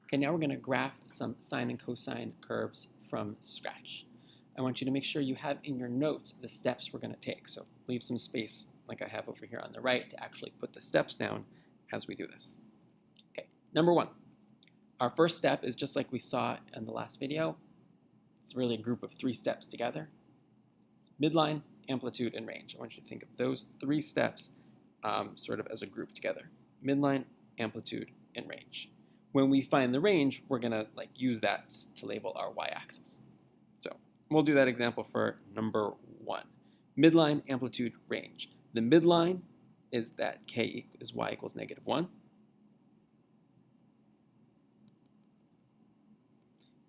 Okay, now we're going to graph some sine and cosine curves from scratch. I want you to make sure you have in your notes the steps we're going to take. So leave some space like I have over here on the right to actually put the steps down as we do this. Okay, number one. Our first step is just like we saw in the last video. It's really a group of 3 steps together. It's midline, amplitude, and range. I want you to think of those 3 steps sort of as a group together. Midline, amplitude, and range. When we find the range, we're going to use that to label our y-axis. So we'll do that example for number 1. Midline, amplitude, range. The midline is that k is y equals -1.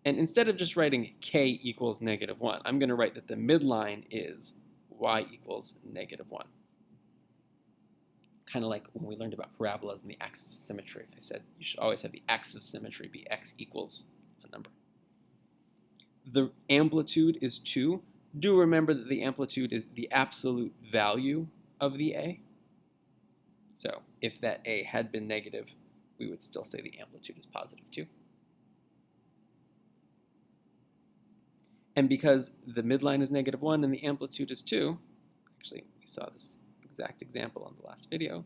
And instead of just writing k equals -1, I'm going to write that the midline is y equals -1. Kind of like when we learned about parabolas and the axis of symmetry. I said you should always have the axis of symmetry be x equals a number. The amplitude is 2. Do remember that the amplitude is the absolute value of the a. So if that a had been negative, we would still say the amplitude is +2. And because the midline is -1 and the amplitude is 2, actually we saw this exact example on the last video,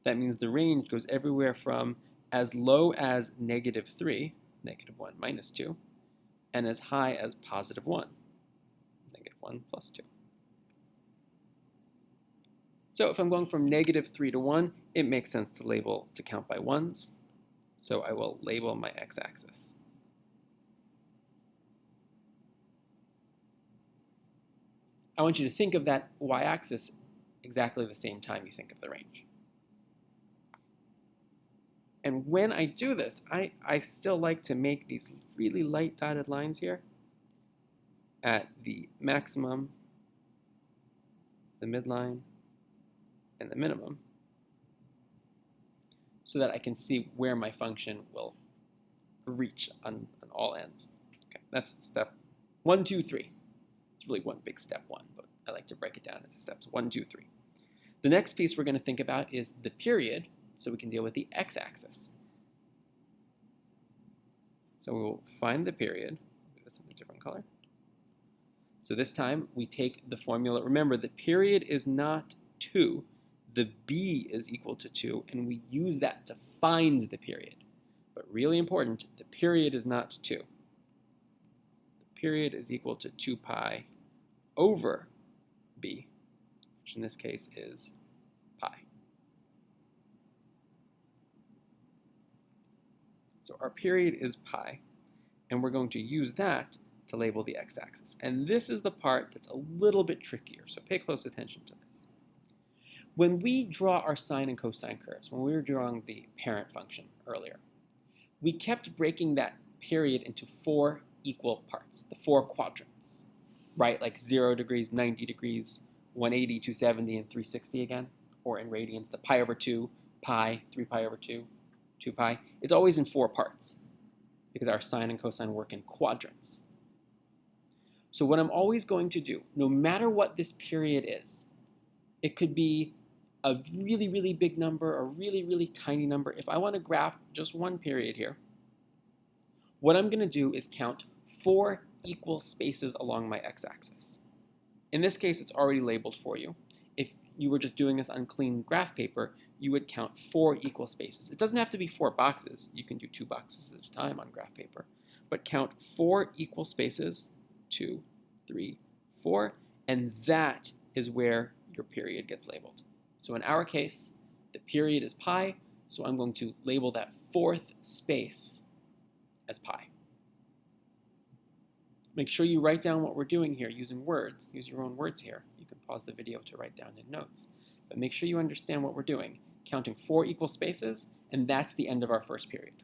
that means the range goes everywhere from as low as -3, -1 minus 2, and as high as +1, -1 plus 2. So if I'm going from -3 to 1, it makes sense to count by ones. So I will label my x-axis. I want you to think of that y-axis exactly the same time you think of the range. And when I do this, I still like to make these really light dotted lines here at the maximum, the midline, and the minimum, so that I can see where my function will reach on all ends. Okay, that's step 1, 2, 3. It's really one big step 1, but I like to break it down into steps 1, 2, 3. The next piece we're going to think about is the period, so we can deal with the x-axis. So we will find the period. Do this in a different color. So this time we take the formula. Remember, the period is not 2. The b is equal to 2, and we use that to find the period. But really important, the period is not 2. The period is equal to 2 pi over b, which in this case is pi. So our period is pi, and we're going to use that to label the x-axis. And this is the part that's a little bit trickier, so pay close attention to this. When we draw our sine and cosine curves, when we were drawing the parent function earlier, we kept breaking that period into 4 equal parts, the 4 quadrants, right? Like 0 degrees, 90 degrees, 180, 270, and 360 again, or in radians, the pi over 2, pi, 3 pi over 2, 2 pi. It's always in 4 parts because our sine and cosine work in quadrants. So what I'm always going to do, no matter what this period is, it could be a really, really big number, a really, really tiny number. If I want to graph just one period here, what I'm going to do is count 4 equal spaces along my x-axis. In this case, it's already labeled for you. If you were just doing this on clean graph paper, you would count 4 equal spaces. It doesn't have to be 4 boxes. You can do 2 boxes at a time on graph paper. But count 4 equal spaces, 2, 3, 4, and that is where your period gets labeled. So in our case, the period is pi, so I'm going to label that 4th space as pi. Make sure you write down what we're doing here using words. Use your own words here. You can pause the video to write down in notes. But make sure you understand what we're doing. Counting 4 equal spaces, and that's the end of our first period.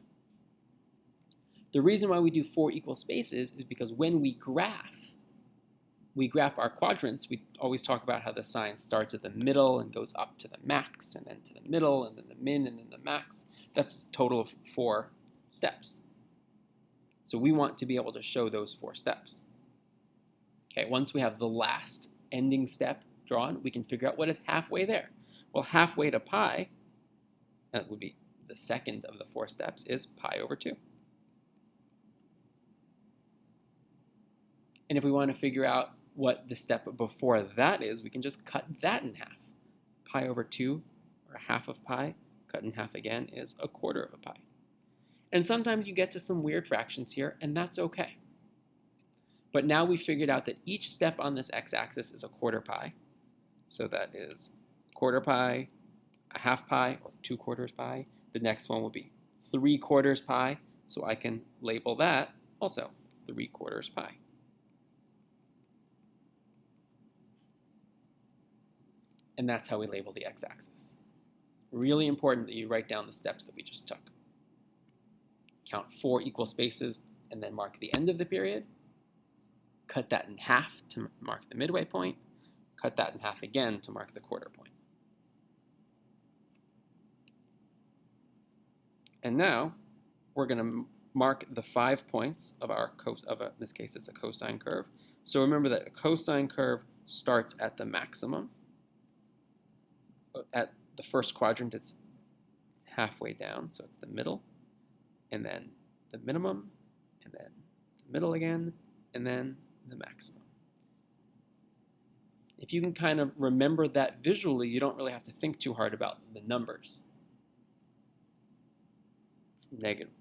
The reason why we do 4 equal spaces is because when we graph our quadrants, we always talk about how the sine starts at the middle and goes up to the max, and then to the middle, and then the min, and then the max. That's a total of 4 steps. So we want to be able to show those 4 steps. Okay, once we have the last ending step drawn, we can figure out what is halfway there. Well, halfway to pi, that would be the second of the 4 steps is pi over 2. And if we want to figure out what the step before that is, we can just cut that in half. Pi over 2, or a half of pi, cut in half again, is a quarter of a pi. And sometimes you get to some weird fractions here, and that's okay. But now we figured out that each step on this x-axis is a quarter pi. So that is a quarter pi, a half pi, or 2/4 pi. The next one will be 3/4 pi, so I can label that also 3/4 pi. And that's how we label the x-axis. Really important that you write down the steps that we just took. Count 4 equal spaces and then mark the end of the period. Cut that in half to mark the midway point. Cut that in half again to mark the quarter point. And now we're going to mark the 5 points of our in this case it's a cosine curve. So remember that a cosine curve starts at the maximum. At the first quadrant, it's halfway down, so it's the middle, and then the minimum, and then the middle again, and then the maximum. If you can kind of remember that visually, you don't really have to think too hard about the numbers.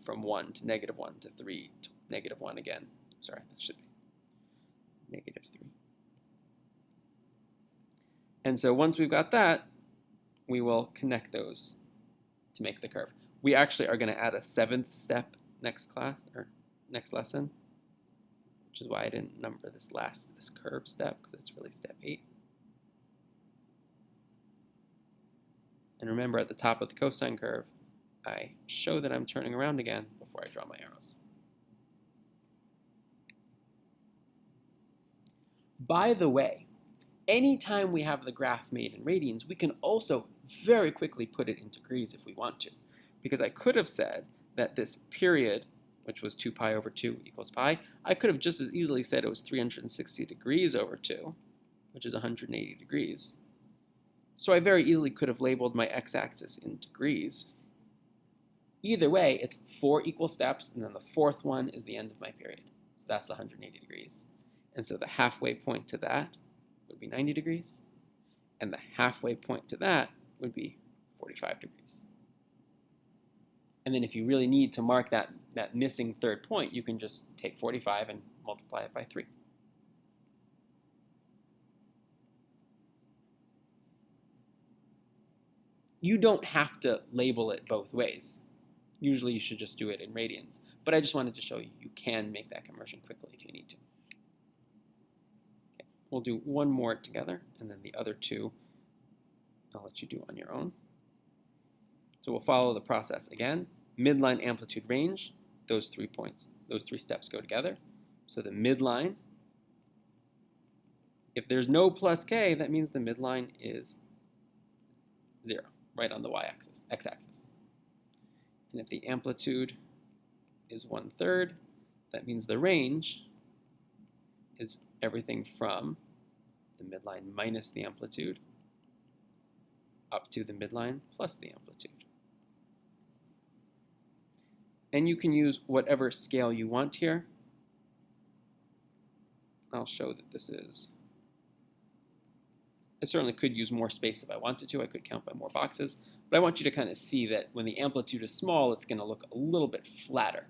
From 1 to -1 to 3 to -1 again. Sorry, that should be -3. And so once we've got that, we will connect those to make the curve. We actually are going to add a 7th step next class, or next lesson, which is why I didn't number this curve step, because it's really step 8. And remember, at the top of the cosine curve, I show that I'm turning around again before I draw my arrows. By the way, anytime we have the graph made in radians, we can also very quickly put it in degrees if we want to. Because I could have said that this period, which was 2 pi over 2 equals pi, I could have just as easily said it was 360 degrees over 2, which is 180 degrees. So I very easily could have labeled my x-axis in degrees. Either way, it's 4 equal steps, and then the 4th one is the end of my period. So that's the 180 degrees. And so the halfway point to that would be 90 degrees, and the halfway point to that would be 45 degrees. And then if you really need to mark that missing 3rd point, you can just take 45 and multiply it by 3. You don't have to label it both ways. Usually you should just do it in radians. But I just wanted to show you can make that conversion quickly if you need to. Okay, we'll do one more together, and then the other 2 I'll let you do on your own. So we'll follow the process again. Midline, amplitude, range. Those 3 points, those 3 steps go together. So the midline, if there's no plus k, that means the midline is 0, right on the y-axis, x-axis. And if the amplitude is 1/3, that means the range is everything from the midline minus the amplitude up to the midline plus the amplitude. And you can use whatever scale you want here. I'll show that this is, I certainly could use more space if I wanted to. I could count by more boxes. But I want you to kind of see that when the amplitude is small, it's going to look a little bit flatter.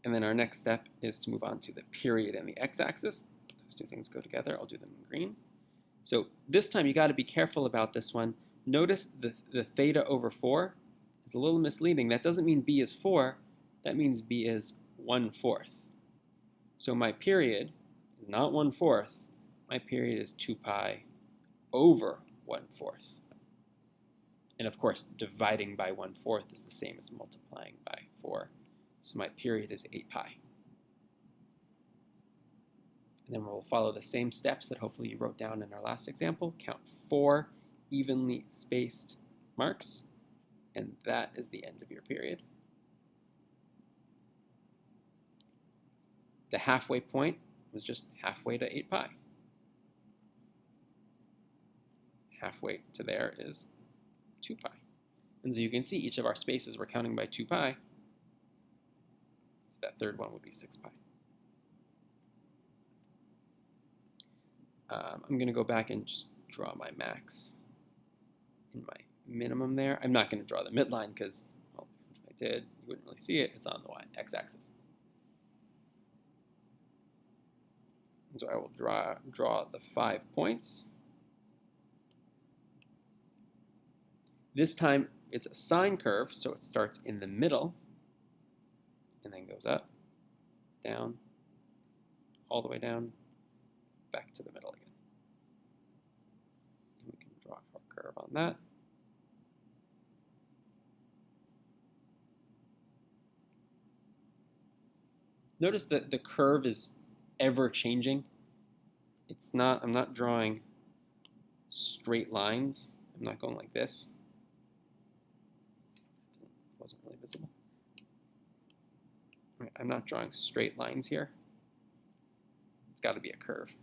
And then our next step is to move on to the period and the x-axis. Those 2 things go together. I'll do them in green. So this time you got to be careful about this one. Notice the theta over 4 is a little misleading. That doesn't mean b is 4. That means b is 1/4. So my period is not 1/4. My period is 2 pi over 1/4. And of course, dividing by 1/4 is the same as multiplying by 4. So my period is 8 pi. And then we'll follow the same steps that hopefully you wrote down in our last example. Count 4 evenly spaced marks, and that is the end of your period. The halfway point was just halfway to 8 pi. Halfway to there is 2 pi. And so you can see each of our spaces we're counting by 2 pi. So that third one would be 6 pi. I'm going to go back and just draw my max and my minimum there. I'm not going to draw the midline because, well, if I did, you wouldn't really see it. It's on the x-axis. And so I will draw the 5 points. This time it's a sine curve, so it starts in the middle and then goes up, down, all the way down, back to the middle again. And we can draw our curve on that. Notice that the curve is ever changing. I'm not drawing straight lines. I'm not going like this. It wasn't really visible. I'm not drawing straight lines here. It's got to be a curve.